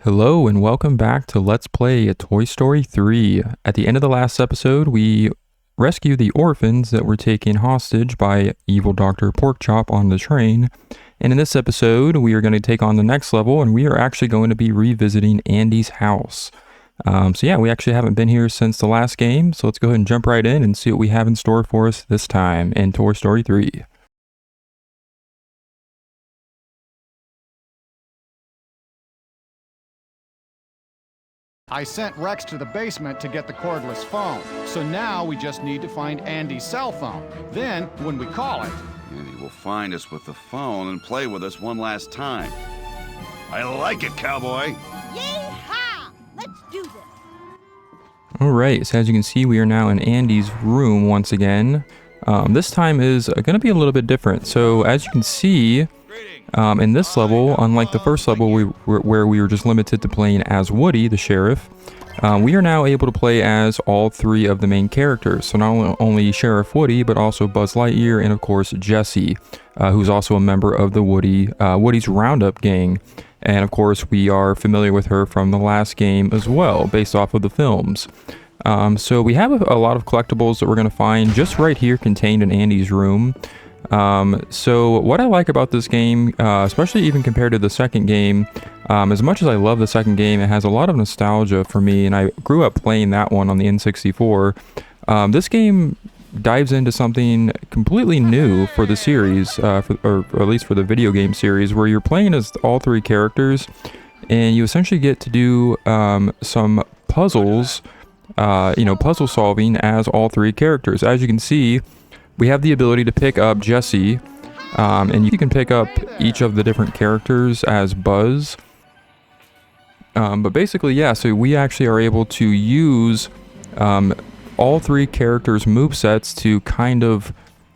Hello and welcome back to Let's Play a Toy Story 3. At the end of the last episode, we rescued the orphans that were taken hostage by evil Dr. Porkchop on the train. And in this episode, we are going to take on the next level, and we are actually going to be revisiting Andy's house. We actually haven't been here since the last game, so let's go ahead and jump right in and see what we have in store for us this time in Toy Story 3. I sent Rex to the basement to get the cordless phone. So now we just need to find Andy's cell phone. Then, when we call it... Andy will find us with the phone and play with us one last time. I like it, cowboy! Yee-haw! Let's do this! Alright, so as you can see, we are now in Andy's room once again. This time is going to be a little bit different. So as you can see... in this level, unlike the first level where we were just limited to playing as Woody, the sheriff, we are now able to play as all three of the main characters. So not only Sheriff Woody, but also Buzz Lightyear and of course Jessie, who's also a member of the Woody's Roundup gang. And of course we are familiar with her from the last game as well, based off of the films. So we have a lot of collectibles that we're going to find just right here contained in Andy's room. So what I like about this game, especially even compared to the second game, as much as I love the second game, it has a lot of nostalgia for me, and I grew up playing that one on the N64. This game dives into something completely new for the series, or at least for the video game series, where you're playing as all three characters, and you essentially get to do some puzzles, puzzle solving as all three characters. As you can see, we have the ability to pick up Jessie, and you can pick up each of the different characters as Buzz. But basically, yeah, so we actually are able to use all three characters' movesets to kind of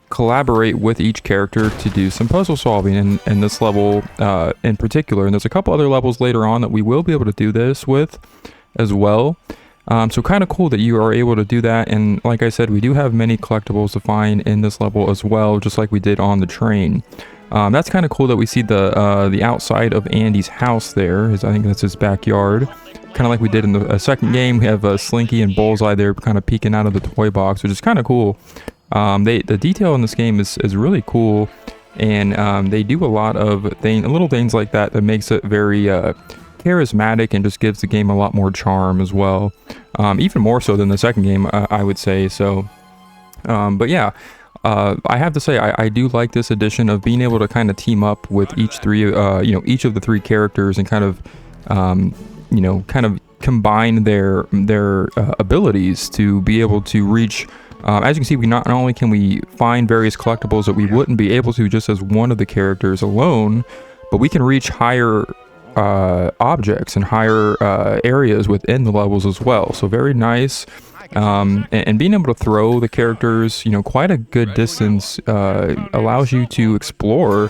collaborate with each character to do some puzzle solving in this level in particular. And there's a couple other levels later on that we will be able to do this with as well. So kind of cool that you are able to do that, and like I said, we do have many collectibles to find in this level as well, just like we did on the train. That's kind of cool that we see the outside of Andy's house there. I think that's his backyard, kind of like we did in the second game. We have Slinky and Bullseye there kind of peeking out of the toy box, which is kind of cool. The detail in this game is really cool, and they do a lot of little things like that makes it very... charismatic and just gives the game a lot more charm as well, even more so than the second game, I would say. So but yeah, I have to say I do like this addition of being able to kind of team up with each of the three characters and kind of combine their abilities to be able to reach. As you can see, we not only can we find various collectibles that we wouldn't be able to just as one of the characters alone, but we can reach higher objects and higher areas within the levels as well. So very nice, and being able to throw the characters quite a good distance allows you to explore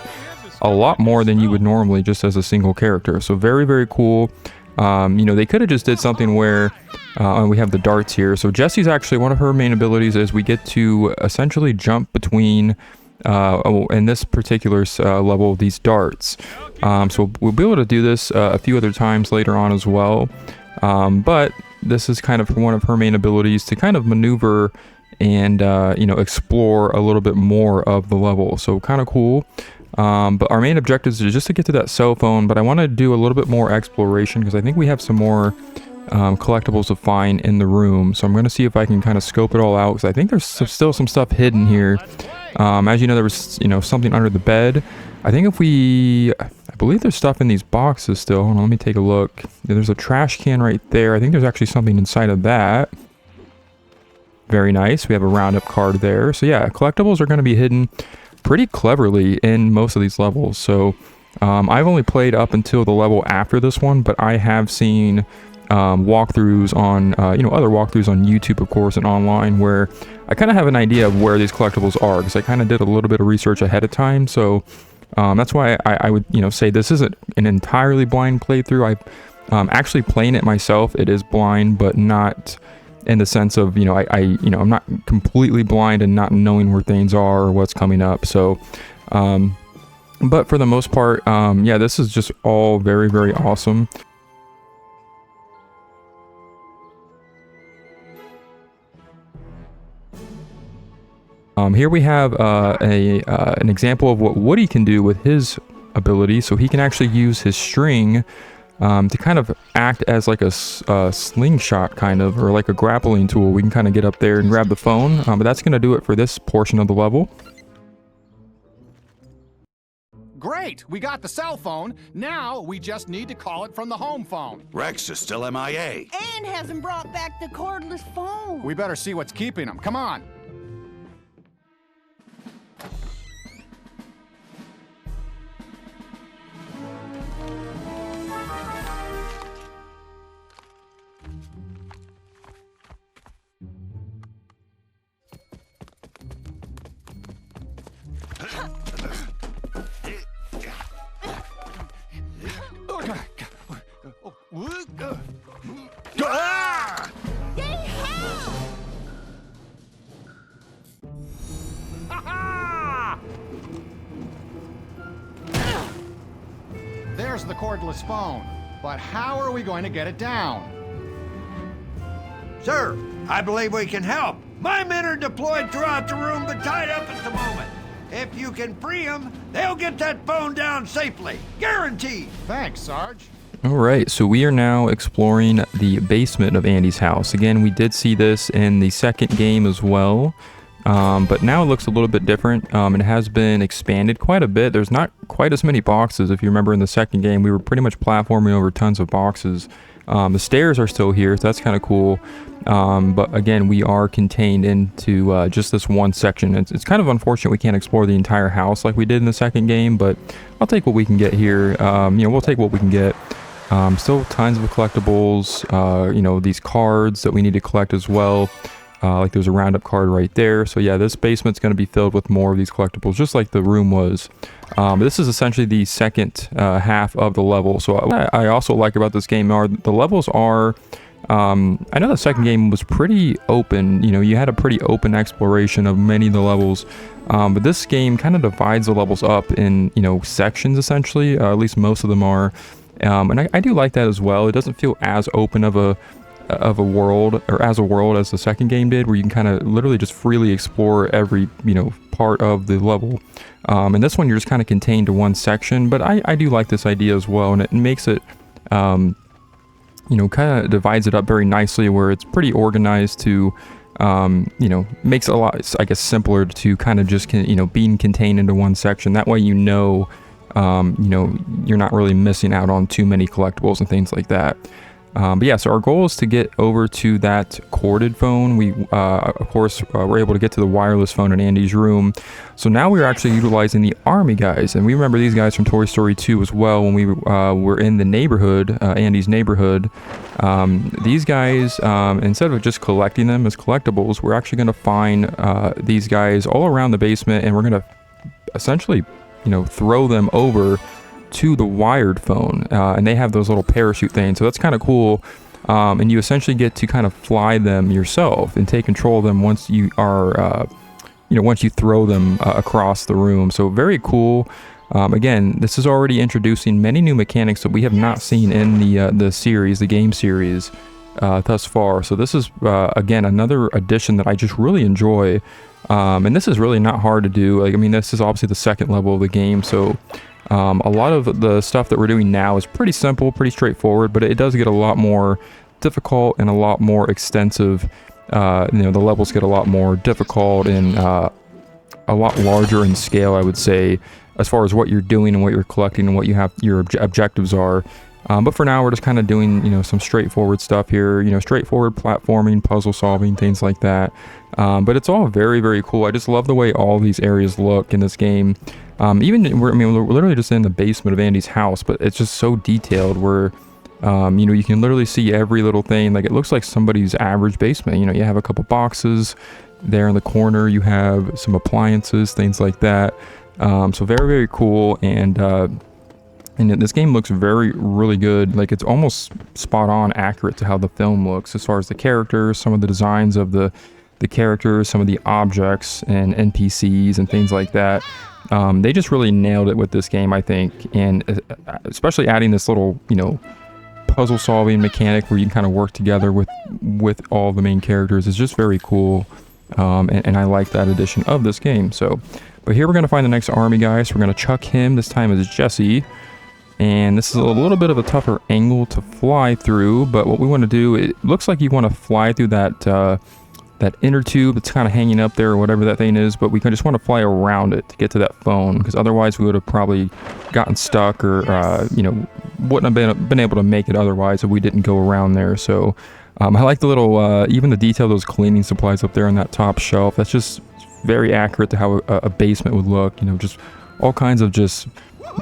a lot more than you would normally just as a single character. So very, very cool. They could have just did something where we have the darts here. So Jessie's actually, one of her main abilities is we get to essentially jump between in this particular level, these darts. So we'll be able to do this a few other times later on as well. But this is kind of one of her main abilities to kind of maneuver and, explore a little bit more of the level. So kind of cool. But our main objective is just to get to that cell phone. But I want to do a little bit more exploration because I think we have some more collectibles to find in the room. So I'm going to see if I can kind of scope it all out because I think there's still some stuff hidden here. As you know, there was something under the bed. I think I believe there's stuff in these boxes still. Hold on, let me take a look. There's a trash can right there. I think there's actually something inside of that. Very nice. We have a Roundup card there. So yeah, collectibles are going to be hidden pretty cleverly in most of these levels. So I've only played up until the level after this one, but I have seen walkthroughs on other walkthroughs on YouTube, of course, and online, where I kind of have an idea of where these collectibles are because I kind of did a little bit of research ahead of time. So that's why I would say this isn't an entirely blind playthrough. I'm actually playing it myself. It is blind, but not in the sense of I'm not completely blind and not knowing where things are or what's coming up. So but for the most part, yeah, this is just all very, very awesome. Here we have an example of what Woody can do with his ability. So he can actually use his string to kind of act as like a slingshot kind of, or like a grappling tool. We can kind of get up there and grab the phone, but that's going to do it for this portion of the level. Great, we got the cell phone. Now we just need to call it from the home phone. Rex is still MIA. And hasn't brought back the cordless phone. We better see what's keeping him. Come on. There's the cordless phone, but how are we going to get it down? Sir, I believe we can help. My men are deployed throughout the room but tied up at the moment. If you can free them, they'll get that phone down safely. Guaranteed. Thanks, Sarge. All right, so we are now exploring the basement of Andy's house. Again, we did see this in the second game as well, but now it looks a little bit different. It has been expanded quite a bit. There's not quite as many boxes. If you remember in the second game, we were pretty much platforming over tons of boxes. The stairs are still here, so that's kind of cool. But again, we are contained into just this one section. It's kind of unfortunate we can't explore the entire house like we did in the second game, but I'll take what we can get here. We'll take what we can get. Still tons of collectibles, these cards that we need to collect as well. Like there's a roundup card right there. So yeah, this basement's going to be filled with more of these collectibles, just like the room was. This is essentially the second half of the level. So what I also like about this game are the levels are, I know the second game was pretty open. You had a pretty open exploration of many of the levels. But this game kind of divides the levels up in, sections essentially. At least most of them are. And I do like that as well. It doesn't feel as open of a world, or as a world, as the second game did, where you can kind of literally just freely explore every part of the level. And this one you're just kind of contained to one section, but I do like this idea as well, and it makes it kind of divides it up very nicely, where it's pretty organized to makes it a lot, I guess, simpler to kind of just being contained into one section. That way you're not really missing out on too many collectibles and things like that. But yeah, so our goal is to get over to that corded phone. We, of course, were able to get to the wireless phone in Andy's room. So now we're actually utilizing the army guys. And we remember these guys from Toy Story 2 as well when we were in the neighborhood, Andy's neighborhood. These guys, instead of just collecting them as collectibles, we're actually going to find these guys all around the basement, and we're going to essentially, throw them over to the wired phone, and they have those little parachute things, so that's kind of cool. And you essentially get to kind of fly them yourself and take control of them once you are once you throw them across the room. So very cool. Again, this is already introducing many new mechanics that we have not seen in the game series thus far. So this is again another addition that I just really enjoy, and this is really not hard to do. This is obviously the second level of the game, so a lot of the stuff that we're doing now is pretty simple, pretty straightforward, but it does get a lot more difficult and a lot more extensive. The levels get a lot more difficult and a lot larger in scale, I would say, as far as what you're doing and what you're collecting and what your objectives are. But for now, we're just kind of doing, some straightforward stuff here, straightforward platforming, puzzle solving, things like that. But it's all very, very cool. I just love the way all these areas look in this game. We're literally just in the basement of Andy's house, but it's just so detailed where, you can literally see every little thing. Like, it looks like somebody's average basement. You have a couple boxes there in the corner. You have some appliances, things like that. So very, very cool. And this game looks really good. Like, it's almost spot on accurate to how the film looks, as far as the characters, some of the designs of the characters, some of the objects and NPCs and things like that. They just really nailed it with this game, I think. And especially adding this little, puzzle solving mechanic where you can kind of work together with all the main characters is just very cool. and I like that edition of this game. So, but here we're gonna find the next army guy. So we're gonna chuck him. This time is Jesse. And this is a little bit of a tougher angle to fly through, but what we want to do, it looks like you want to fly through that that inner tube that's kind of hanging up there or whatever that thing is, but we just want to fly around it to get to that phone, because otherwise we would have probably gotten stuck or, you know, wouldn't have been able to make it otherwise if we didn't go around there. So I like the little, even the detail of those cleaning supplies up there on that top shelf. That's just very accurate to how a basement would look, you know, just all kinds of just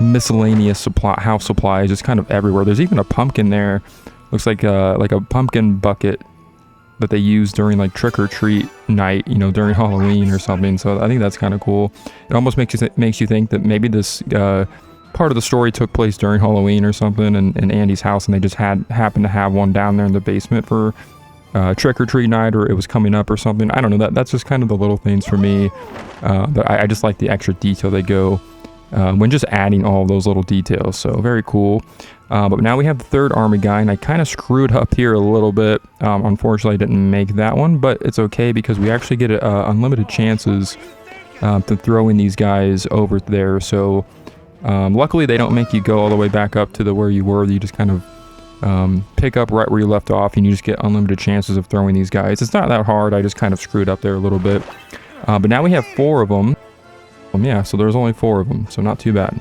miscellaneous house supplies just kind of everywhere. There's even a pumpkin there. Looks like a pumpkin bucket that they use during like trick-or-treat night, you know, during Halloween or something. So I think that's kind of cool. It almost makes you think that maybe this part of the story took place during Halloween or something in Andy's house, and they just happened to have one down there in the basement for trick-or-treat night, or it was coming up or something. I don't know. That's just kind of the little things for me. But I just like the extra detail they go when just adding all of those little details. So very cool. But now we have the third army guy, and I kind of screwed up here a little bit. Unfortunately, I didn't make that one, but it's okay because we actually get unlimited chances to throwing these guys over there. So luckily, they don't make you go all the way back up to where you were. You just kind of pick up right where you left off, and you just get unlimited chances of throwing these guys. It's not that hard. I just kind of screwed up there a little bit. But now we have 4 of them. Yeah, so there's only 4 of them, so not too bad.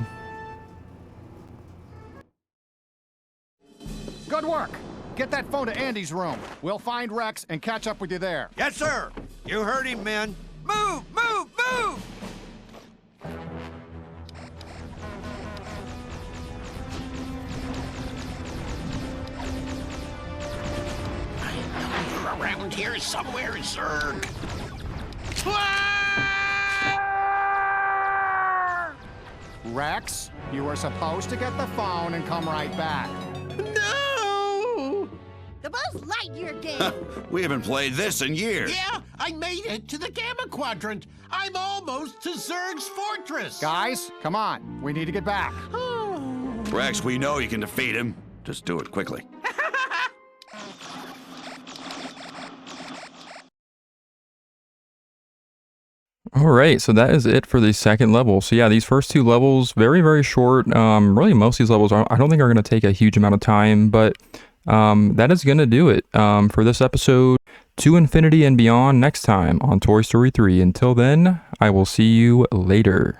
Good work. Get that phone to Andy's room. We'll find Rex and catch up with you there. Yes, sir. You heard him, men. Move, move, move! You're around here somewhere, Zerg. Rex, you were supposed to get the phone and come right back. No! The Buzz Lightyear game. We haven't played this in years. Yeah, I made it to the Gamma Quadrant. I'm almost to Zerg's fortress. Guys, come on. We need to get back. Rex, we know you can defeat him. Just do it quickly. All right, so that is it for the second level. So yeah, these first 2 levels, very, very short. Really, most of these levels, I don't think are going to take a huge amount of time, but that is going to do it for this episode. To Infinity and Beyond next time on Toy Story 3. Until then, I will see you later.